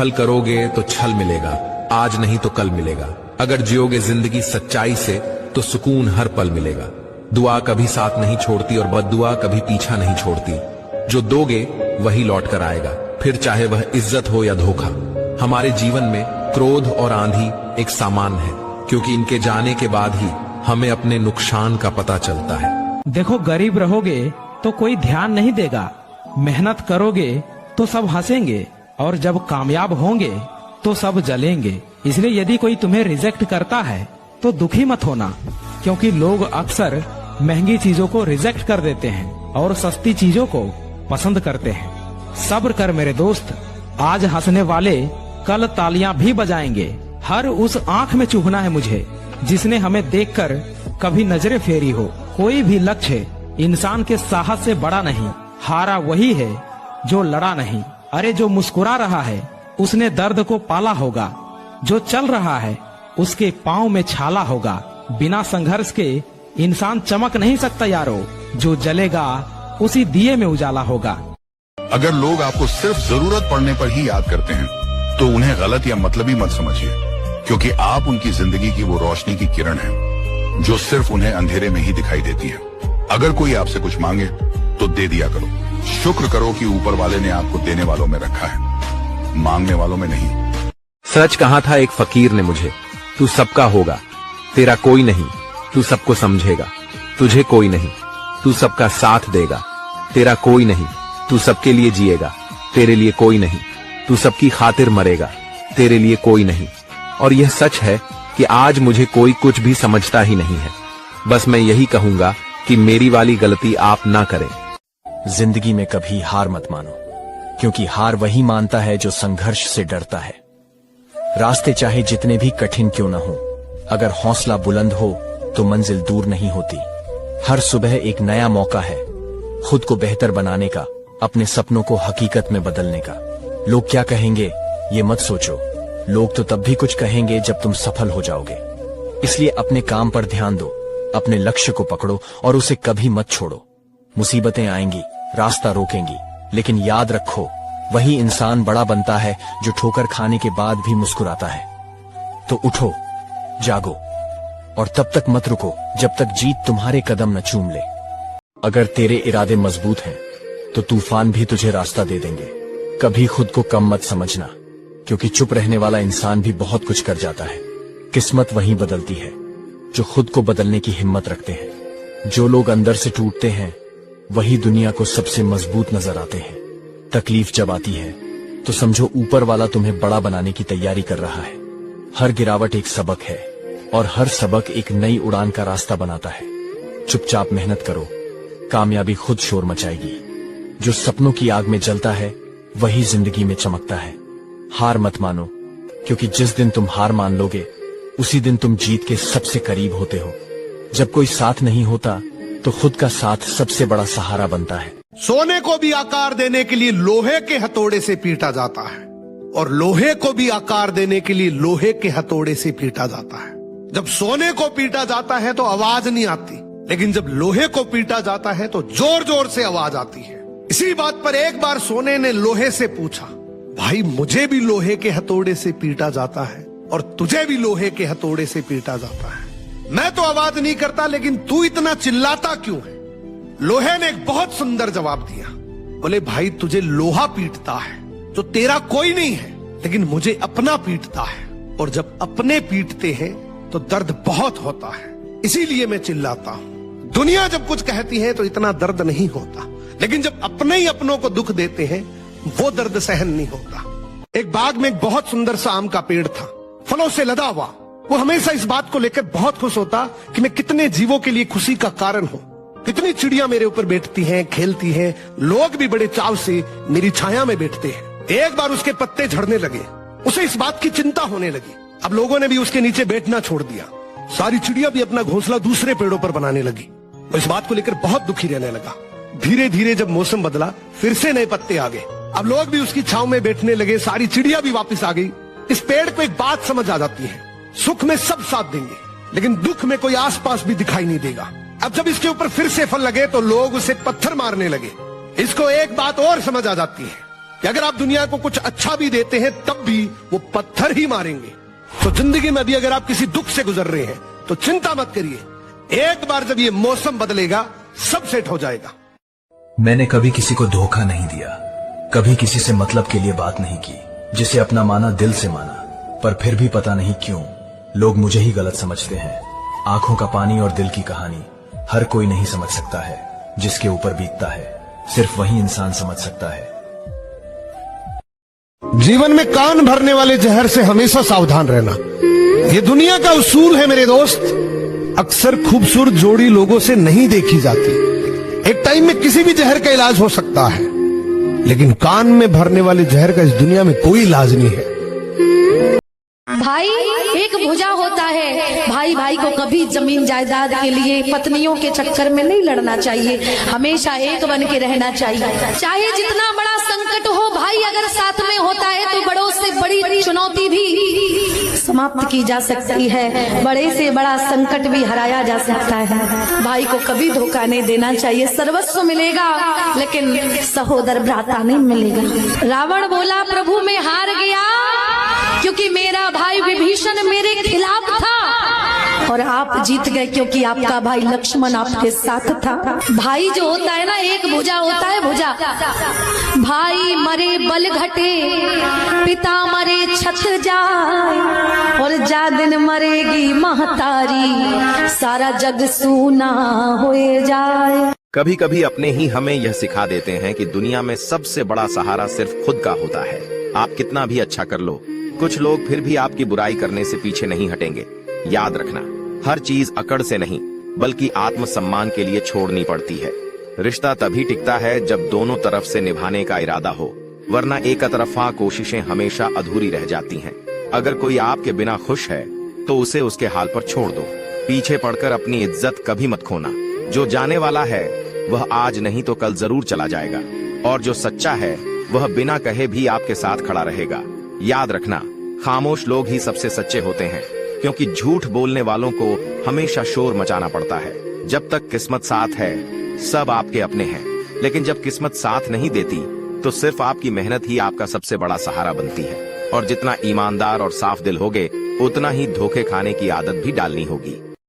छल करोगे तो छल मिलेगा, आज नहीं तो कल मिलेगा। अगर जियोगे जिंदगी सच्चाई से तो सुकून हर पल मिलेगा। दुआ कभी साथ नहीं छोड़ती और बद्दुआ कभी पीछा नहीं छोड़ती। जो दोगे वही लौट कर आएगा, फिर चाहे वह इज्जत हो या धोखा। हमारे जीवन में क्रोध और आंधी एक सामान है, क्योंकि इनके जाने के बाद ही हमें अपने नुकसान का पता चलता है। देखो, गरीब रहोगे तो कोई ध्यान नहीं देगा, मेहनत करोगे तो सब हंसेंगे, और जब कामयाब होंगे तो सब जलेंगे। इसलिए यदि कोई तुम्हें रिजेक्ट करता है तो दुखी मत होना, क्योंकि लोग अक्सर महंगी चीजों को रिजेक्ट कर देते हैं और सस्ती चीजों को पसंद करते हैं। सब्र कर मेरे दोस्त, आज हंसने वाले कल तालियां भी बजाएंगे। हर उस आंख में चुभना है मुझे जिसने हमें देखकर कभी नजरें फेरी हो। कोई भी लक्ष्य इंसान के साहस से बड़ा नहीं, हारा वही है जो लड़ा नहीं। अरे जो मुस्कुरा रहा है उसने दर्द को पाला होगा, जो चल रहा है उसके पाँव में छाला होगा। बिना संघर्ष के इंसान चमक नहीं सकता यारो, जो जलेगा उसी दिए में उजाला होगा। अगर लोग आपको सिर्फ जरूरत पड़ने पर ही याद करते हैं तो उन्हें गलत या मतलबी मत समझिए, क्योंकि आप उनकी जिंदगी की वो रोशनी की किरण है जो सिर्फ उन्हें अंधेरे में ही दिखाई देती है। अगर कोई आपसे कुछ मांगे तो दे दिया करो। शुक्र करो कि ऊपर वाले ने आपको देने वालों में रखा है, मांगने वालों में नहीं। सच कहा था एक फकीर ने मुझे, तू सबका होगा, तेरा कोई नहीं, तू सबको समझेगा। तुझे कोई नहीं, तू सबका साथ देगा, तेरा कोई नहीं, तू सबके लिए जिएगा। तेरे लिए कोई नहीं, तू सबकी खातिर मरेगा, तेरे लिए कोई नहीं। और यह सच है कि आज मुझे कोई कुछ भी समझता ही नहीं है। बस मैं यही कहूंगा कि मेरी वाली गलती आप ना करें। जिंदगी में कभी हार मत मानो, क्योंकि हार वही मानता है जो संघर्ष से डरता है। रास्ते चाहे जितने भी कठिन क्यों न हो, अगर हौसला बुलंद हो तो मंजिल दूर नहीं होती। हर सुबह एक नया मौका है खुद को बेहतर बनाने का, अपने सपनों को हकीकत में बदलने का। लोग क्या कहेंगे ये मत सोचो, लोग तो तब भी कुछ कहेंगे जब तुम सफल हो जाओगे। इसलिए अपने काम पर ध्यान दो, अपने लक्ष्य को पकड़ो और उसे कभी मत छोड़ो। मुसीबतें आएंगी, रास्ता रोकेंगी, लेकिन याद रखो वही इंसान बड़ा बनता है जो ठोकर खाने के बाद भी मुस्कुराता है। तो उठो, जागो और तब तक मत रुको जब तक जीत तुम्हारे कदम न चूम ले। अगर तेरे इरादे मजबूत हैं तो तूफान भी तुझे रास्ता दे देंगे। कभी खुद को कम मत समझना, क्योंकि चुप रहने वाला इंसान भी बहुत कुछ कर जाता है। किस्मत वही बदलती है जो खुद को बदलने की हिम्मत रखते हैं। जो लोग अंदर से टूटते हैं वही दुनिया को सबसे मजबूत नजर आते हैं। तकलीफ जब आती है तो समझो ऊपर वाला तुम्हें बड़ा बनाने की तैयारी कर रहा है। हर गिरावट एक सबक है और हर सबक एक नई उड़ान का रास्ता बनाता है। चुपचाप मेहनत करो, कामयाबी खुद शोर मचाएगी। जो सपनों की आग में जलता है वही जिंदगी में चमकता है। हार मत मानो, क्योंकि जिस दिन तुम हार मान लोगे उसी दिन तुम जीत के सबसे करीब होते हो। जब कोई साथ नहीं होता तो खुद का साथ सबसे बड़ा सहारा बनता है। सोने को भी आकार देने के लिए लोहे के हथौड़े से पीटा जाता है, और लोहे को भी आकार देने के लिए लोहे के हथौड़े से पीटा जाता है। जब सोने को पीटा जाता है तो आवाज नहीं आती, लेकिन जब लोहे को पीटा जाता है तो जोर जोर से आवाज आती है। इसी बात पर एक बार सोने ने लोहे से पूछा, भाई मुझे भी लोहे के हथौड़े से पीटा जाता है और तुझे भी लोहे के हथौड़े से पीटा जाता है। मैं तो आवाज नहीं करता, लेकिन तू इतना चिल्लाता क्यों है? लोहे ने एक बहुत सुंदर जवाब दिया। बोले, भाई तुझे लोहा पीटता है तो तेरा कोई नहीं है, लेकिन मुझे अपना पीटता है, और जब अपने पीटते हैं तो दर्द बहुत होता है, इसीलिए मैं चिल्लाता हूं। दुनिया जब कुछ कहती है तो इतना दर्द नहीं होता, लेकिन जब अपने ही अपनों को दुख देते हैं वो दर्द सहन नहीं होता। एक बाग में एक बहुत सुंदर सा आम का पेड़ था, फलों से लदा हुआ। वो हमेशा इस बात को लेकर बहुत खुश होता कि मैं कितने जीवों के लिए खुशी का कारण हूं। कितनी चिड़िया मेरे ऊपर बैठती हैं, खेलती हैं, लोग भी बड़े चाव से मेरी छाया में बैठते हैं। एक बार उसके पत्ते झड़ने लगे, उसे इस बात की चिंता होने लगी। अब लोगों ने भी उसके नीचे बैठना छोड़ दिया। सारी चिड़िया भी अपना घोंसला दूसरे पेड़ों पर बनाने लगी। वो इस बात को लेकर बहुत दुखी रहने लगा। धीरे धीरे जब मौसम बदला, फिर से नए पत्ते आ गए। अब लोग भी उसकी छांव में बैठने लगे, सारी चिड़िया भी वापस आ गई। इस पेड़ को एक बात समझ आ जाती है, सुख में सब साथ देंगे, लेकिन दुख में कोई आसपास भी दिखाई नहीं देगा। अब जब इसके ऊपर फिर से फल लगे तो लोग उसे पत्थर मारने लगे। इसको एक बात और समझ आ जाती है, कि अगर आप दुनिया को कुछ अच्छा भी देते हैं तब भी वो पत्थर ही मारेंगे। तो जिंदगी में भी अगर आप किसी दुख से गुजर रहे हैं तो चिंता मत करिए, एक बार जब ये मौसम बदलेगा सब सेट हो जाएगा। मैंने कभी किसी को धोखा नहीं दिया, कभी किसी से मतलब के लिए बात नहीं की, जिसे अपना माना दिल से माना, पर फिर भी पता नहीं क्यों लोग मुझे ही गलत समझते हैं। आंखों का पानी और दिल की कहानी हर कोई नहीं समझ सकता है, जिसके ऊपर बीतता है सिर्फ वही इंसान समझ सकता है। जीवन में कान भरने वाले जहर से हमेशा सावधान रहना, ये दुनिया का उसूल है मेरे दोस्त। अक्सर खूबसूरत जोड़ी लोगों से नहीं देखी जाती। एक टाइम में किसी भी जहर का इलाज हो सकता है, लेकिन कान में भरने वाले जहर का इस दुनिया में कोई इलाज नहीं है। भाई एक भुजा होता है, भाई भाई को कभी जमीन जायदाद के लिए पत्नियों के चक्कर में नहीं लड़ना चाहिए, हमेशा एक बन के रहना चाहिए। चाहे जितना बड़ा संकट हो, भाई अगर साथ में होता है तो बड़ों से बड़ी चुनौती भी समाप्त की जा सकती है, बड़े से बड़ा संकट भी हराया जा सकता है। भाई को कभी धोखा नहीं देना चाहिए। सर्वस्व मिलेगा लेकिन सहोदर भ्राता नहीं मिलेगा। रावण बोला प्रभु मैं हार गया क्योंकि मेरा भाई विभीषण मेरे खिलाफ था, और आप जीत गए क्योंकि आपका भाई लक्ष्मण आपके साथ था। भाई जो होता है ना, एक भुजा होता है, भुजा। भाई मरे बल घटे, पिता मरे छत जाए, और जा दिन मरेगी महतारी, सारा जग सूना हो जाए। कभी कभी अपने ही हमें यह सिखा देते हैं कि दुनिया में सबसे बड़ा सहारा सिर्फ खुद का होता है। आप कितना भी अच्छा कर लो, कुछ लोग फिर भी आपकी बुराई करने से पीछे नहीं हटेंगे। याद रखना, हर चीज अकड़ से नहीं बल्कि आत्मसम्मान के लिए छोड़नी पड़ती है। रिश्ता तभी टिकता है जब दोनों तरफ से निभाने का इरादा हो, वरना एक तरफा कोशिशें हमेशा अधूरी रह जाती हैं। अगर कोई आपके बिना खुश है तो उसे उसके हाल पर छोड़ दो। पीछे पड़कर अपनी इज्जत कभी मत खोना। जो जाने वाला है वह आज नहीं तो कल जरूर चला जाएगा, और जो सच्चा है वह बिना कहे भी आपके साथ खड़ा रहेगा। याद रखना, खामोश लोग ही सबसे सच्चे होते हैं, क्योंकि झूठ बोलने वालों को हमेशा शोर मचाना पड़ता है। जब तक किस्मत साथ है सब आपके अपने हैं, लेकिन जब किस्मत साथ नहीं देती तो सिर्फ आपकी मेहनत ही आपका सबसे बड़ा सहारा बनती है। और जितना ईमानदार और साफ दिल होगे उतना ही धोखे खाने की आदत भी डालनी होगी।